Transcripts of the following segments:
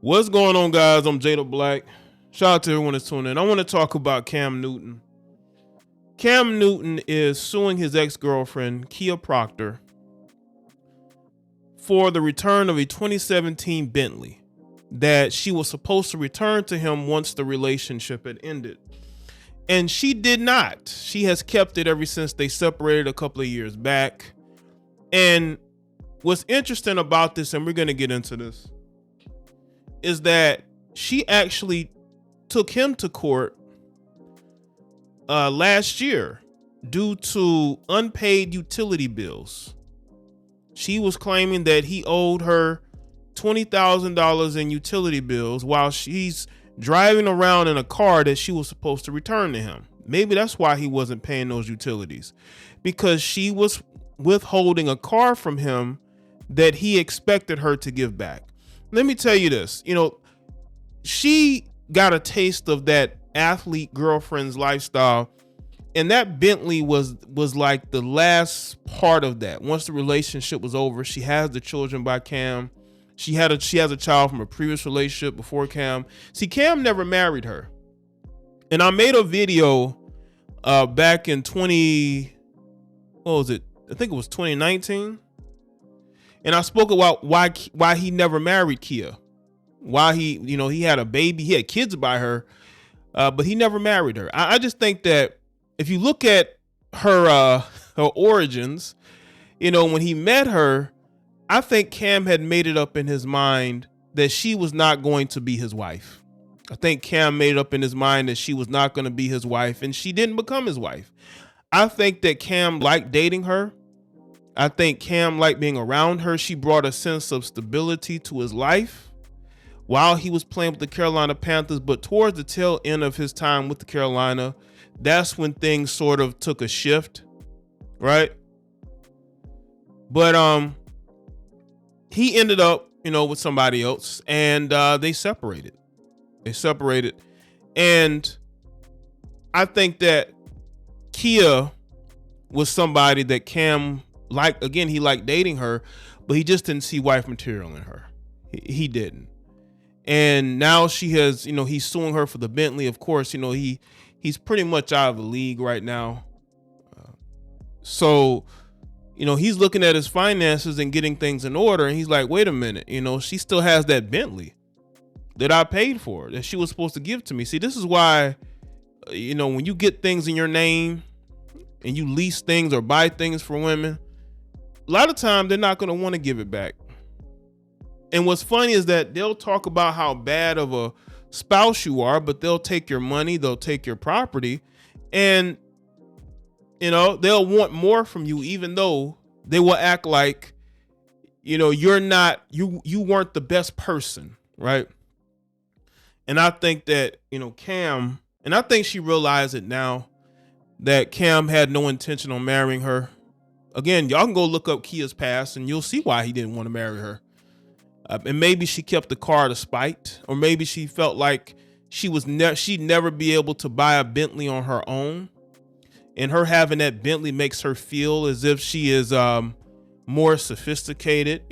What's going on, guys? I'm Jada Black. Shout out to everyone that's tuning in. I want to talk about Cam Newton. Cam Newton is suing his ex-girlfriend, Kia Proctor, for the return of a 2017 Bentley that she was supposed to return to him once the relationship had ended. And she did not. She has kept it ever since they separated a couple of years back. And what's interesting about this, and we're going to get into this, is that she actually took him to court last year due to unpaid utility bills. She was claiming that he owed her $20,000 in utility bills while she's driving around in a car that she was supposed to return to him. Maybe that's why he wasn't paying those utilities, because she was withholding a car from him that he expected her to give back. Let me tell you this, she got a taste of that athlete girlfriend's lifestyle, and that Bentley was like the last part of that. Once the relationship was over, she has the children by Cam. She has a child from a previous relationship before Cam. See, Cam never married her. And I made a video back in I think it was 2019. And I spoke about why he never married Kia. Why he had a baby, he had kids by her, but he never married her. I just think that if you look at her origins, when he met her, I think Cam had made it up in his mind that she was not going to be his wife. I think Cam made it up in his mind that she was not going to be his wife, and she didn't become his wife. I think that Cam liked dating her. I think Cam liked being around her. She brought a sense of stability to his life while he was playing with the Carolina Panthers. But towards the tail end of his time with the Carolina, that's when things sort of took a shift, right? But he ended up, with somebody else, and they separated. And I think that Kia was somebody that Cam liked. Again, he liked dating her, but he just didn't see wife material in her. He didn't. And now she has, he's suing her for the Bentley. Of course, he's pretty much out of the league right now. So he's looking at his finances and getting things in order. And he's like, wait a minute, she still has that Bentley that I paid for, that she was supposed to give to me. See, this is why, when you get things in your name and you lease things or buy things for women, a lot of time they're not going to want to give it back. And what's funny is that they'll talk about how bad of a spouse you are, but they'll take your money, they'll take your property, and they'll want more from you, even though they will act like you're not, you weren't the best person, right? And I think that Cam, and I think she realized it now, that Cam had no intention on marrying her. Again, y'all can go look up Kia's past and you'll see why he didn't want to marry her. And maybe she kept the car to spite, or maybe she felt like she'd never be able to buy a Bentley on her own. And her having that Bentley makes her feel as if she is more sophisticated,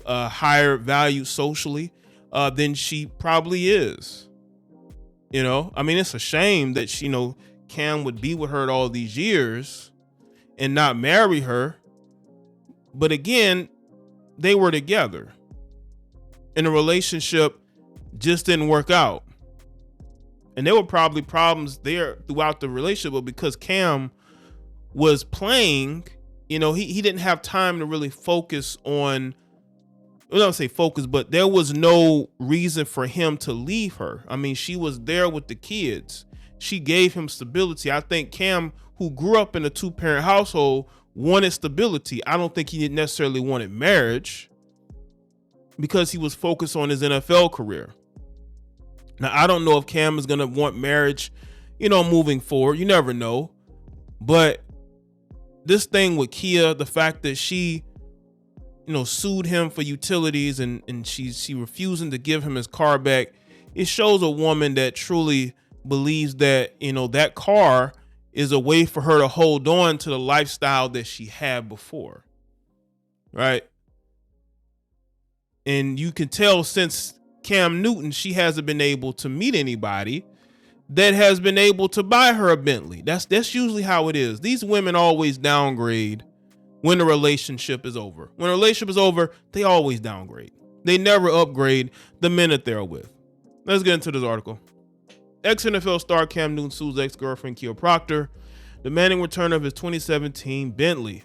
higher value socially than she probably is. It's a shame that Cam would be with her all these years and not marry her. But again, they were together. And the relationship just didn't work out. And there were probably problems there throughout the relationship, but because Cam was playing, he didn't have time to really focus on, I don't say focus, but there was no reason for him to leave her. She was there with the kids. She gave him stability. I think Cam, who grew up in a 2-parent household, wanted stability. I don't think he necessarily wanted marriage, because he was focused on his NFL career. Now, I don't know if Cam is going to want marriage, moving forward. You never know. But this thing with Kia, the fact that she, sued him for utilities and she refusing to give him his car back, it shows a woman that truly believes that, that car is a way for her to hold on to the lifestyle that she had before. Right? And you can tell since Cam Newton, she hasn't been able to meet anybody that has been able to buy her a Bentley. That's usually how it is. These women always downgrade when the relationship is over. When a relationship is over, they always downgrade. They never upgrade the men that they're with. Let's get into this article. Ex-NFL star Cam Newton sues ex-girlfriend Kia Proctor, demanding return of his 2017 Bentley.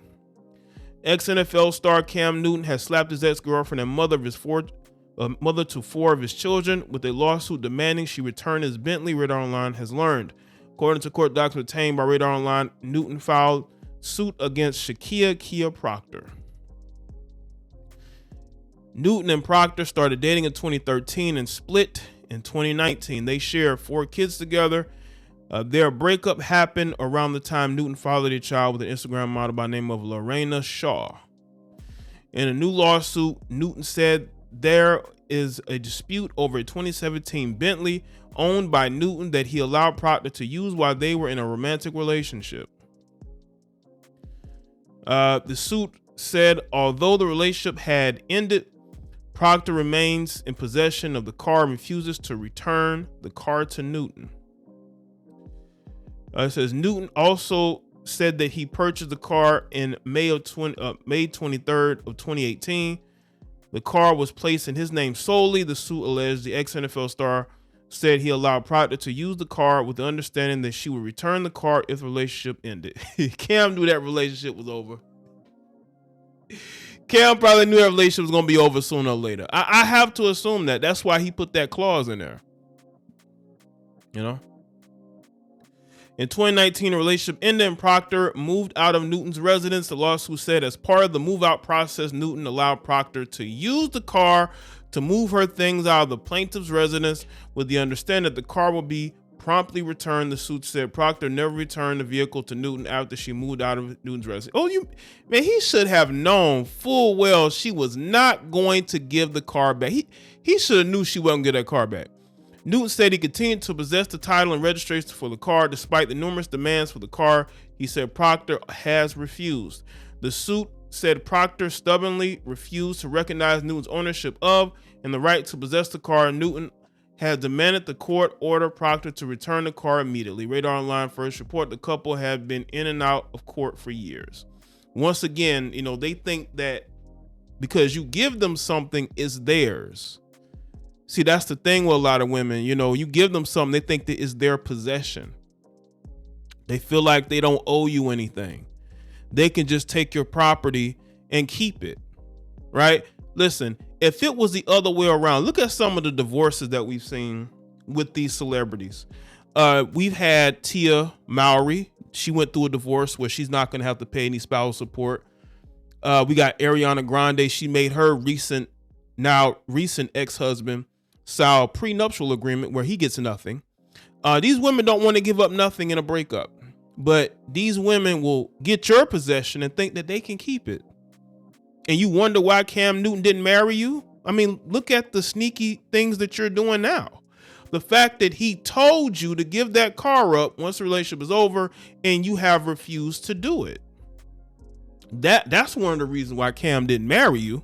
Ex-NFL star Cam Newton has slapped his ex-girlfriend and mother to four of his children with a lawsuit demanding she return his Bentley, Radar Online has learned. According to court documents obtained by Radar Online, Newton filed suit against Kia Proctor. Newton and Proctor started dating in 2013 and split in 2019. They shared 4 kids together. Their breakup happened around the time Newton fathered a child with an Instagram model by the name of Lorena Shaw. In a new lawsuit, Newton said there is a dispute over a 2017 Bentley owned by Newton that he allowed Proctor to use while they were in a romantic relationship. The suit said although the relationship had ended, Proctor remains in possession of the car and refuses to return the car to Newton. It says Newton also said that he purchased the car in May 23rd of 2018. The car was placed in his name solely. The suit alleged the ex-NFL star said he allowed Proctor to use the car with the understanding that she would return the car if the relationship ended. Cam knew that relationship was over. Cam probably knew that relationship was going to be over sooner or later. I have to assume that. That's why he put that clause in there. You know? In 2019, the relationship ended and Proctor moved out of Newton's residence. The lawsuit said as part of the move-out process, Newton allowed Proctor to use the car to move her things out of the plaintiff's residence with the understanding that the car will be promptly returned. The suit said Proctor never returned the vehicle to Newton after she moved out of Newton's residence. He should have known full well she was not going to give the car back. He should have knew she wasn't going to get that car back. Newton said he continued to possess the title and registration for the car despite the numerous demands for the car. He said Proctor has refused. The suit said Proctor stubbornly refused to recognize Newton's ownership of and the right to possess the car. Newton has demanded the court order Proctor to return the car immediately. Radar Online first report the couple had been in and out of court for years. Once again, they think that because you give them something, it's theirs. See, that's the thing with a lot of women. You give them something, they think that it's their possession. They feel like they don't owe you anything. They can just take your property and keep it, right? Listen, if it was the other way around, look at some of the divorces that we've seen with these celebrities. We've had Tia Mowry. She went through a divorce where she's not going to have to pay any spousal support. We got Ariana Grande. She made her recent ex-husband sign a prenuptial agreement where he gets nothing. These women don't want to give up nothing in a breakup, but these women will get your possession and think that they can keep it. And you wonder why Cam Newton didn't marry you? Look at the sneaky things that you're doing now. The fact that he told you to give that car up once the relationship is over and you have refused to do it. That's one of the reasons why Cam didn't marry you.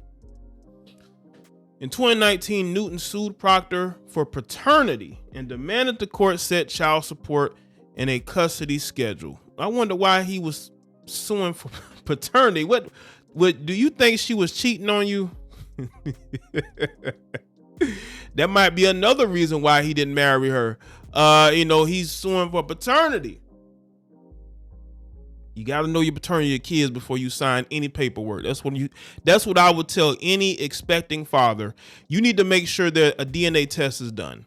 In 2019, Newton sued Proctor for paternity and demanded the court set child support and a custody schedule. I wonder why he was suing for paternity. What do you think she was cheating on you? That might be another reason why he didn't marry her. He's suing for paternity. You got to know your paternity of your kids before you sign any paperwork. That's what I would tell any expecting father. You need to make sure that a DNA test is done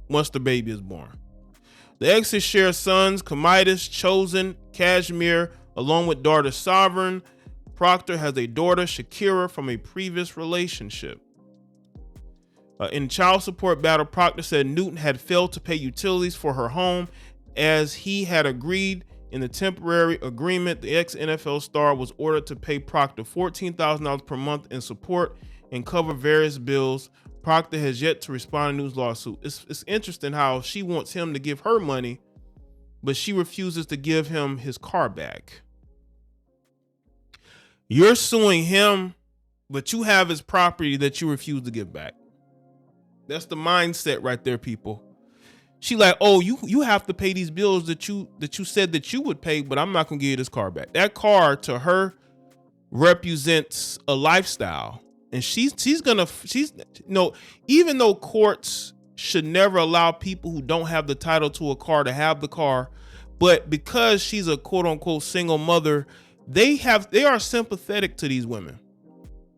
once the baby is born. The exes share sons, Comidas, Chosen, Cashmere, along with daughter Sovereign. Proctor has a daughter, Shakira, from a previous relationship. In child support battle, Proctor said Newton had failed to pay utilities for her home as he had agreed. In the temporary agreement, the ex-NFL star was ordered to pay Proctor $14,000 per month in support and cover various bills. Proctor has yet to respond to Newton's lawsuit. It's interesting how she wants him to give her money, but she refuses to give him his car back. You're suing him, but you have his property that you refuse to give back. That's the mindset right there, people. She like, oh, you have to pay these bills that you said that you would pay, but I'm not gonna give you this car back. That car to her represents a lifestyle, and she's even though courts should never allow people who don't have the title to a car to have the car, but because she's a quote unquote single mother, they are sympathetic to these women.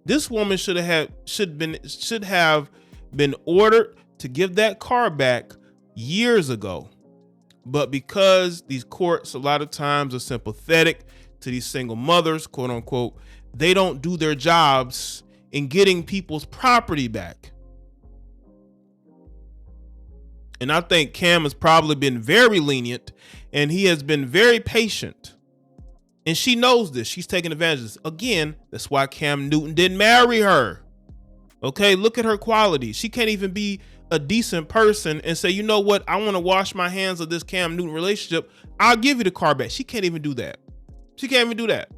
This woman should have been ordered to give that car back years ago. But because these courts a lot of times are sympathetic to these single mothers, quote unquote, they don't do their jobs in getting people's property back. And I think Cam has probably been very lenient, and he has been very patient. And she knows this. She's taking advantage of this. Again, that's why Cam Newton didn't marry her. Okay, look at her qualities. She can't even be a decent person and say, you know what, I want to wash my hands of this Cam Newton relationship. I'll give you the car back. She can't even do that. She can't even do that.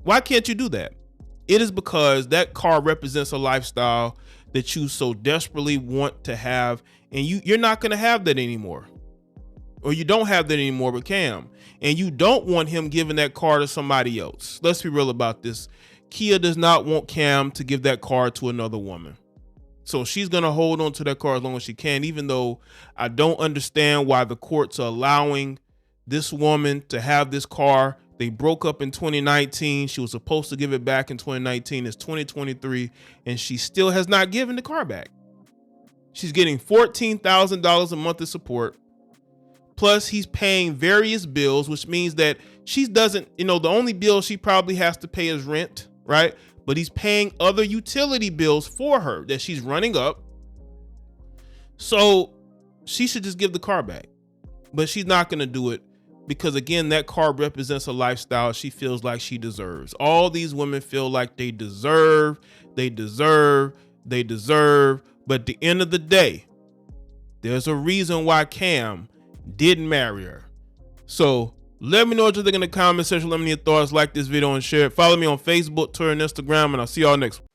Why can't you do that? It is because that car represents a lifestyle that you so desperately want to have, and you're not going to have that anymore. Or you don't have that anymore with Cam. And you don't want him giving that car to somebody else. Let's be real about this. Kia does not want Cam to give that car to another woman. So she's going to hold on to that car as long as she can, even though I don't understand why the courts are allowing this woman to have this car. They broke up in 2019. She was supposed to give it back in 2019. It's 2023, and she still has not given the car back. She's getting $14,000 a month of support. Plus, he's paying various bills, which means that she doesn't, the only bill she probably has to pay is rent, right? But he's paying other utility bills for her that she's running up. So she should just give the car back. But she's not going to do it because, again, that car represents a lifestyle she feels like she deserves. All these women feel like they deserve. But at the end of the day, there's a reason why Cam didn't marry her. So let me know what you think in the comment section. Let me know your thoughts. Like this video and share it. Follow me on Facebook, Twitter, and Instagram, and I'll see y'all next one.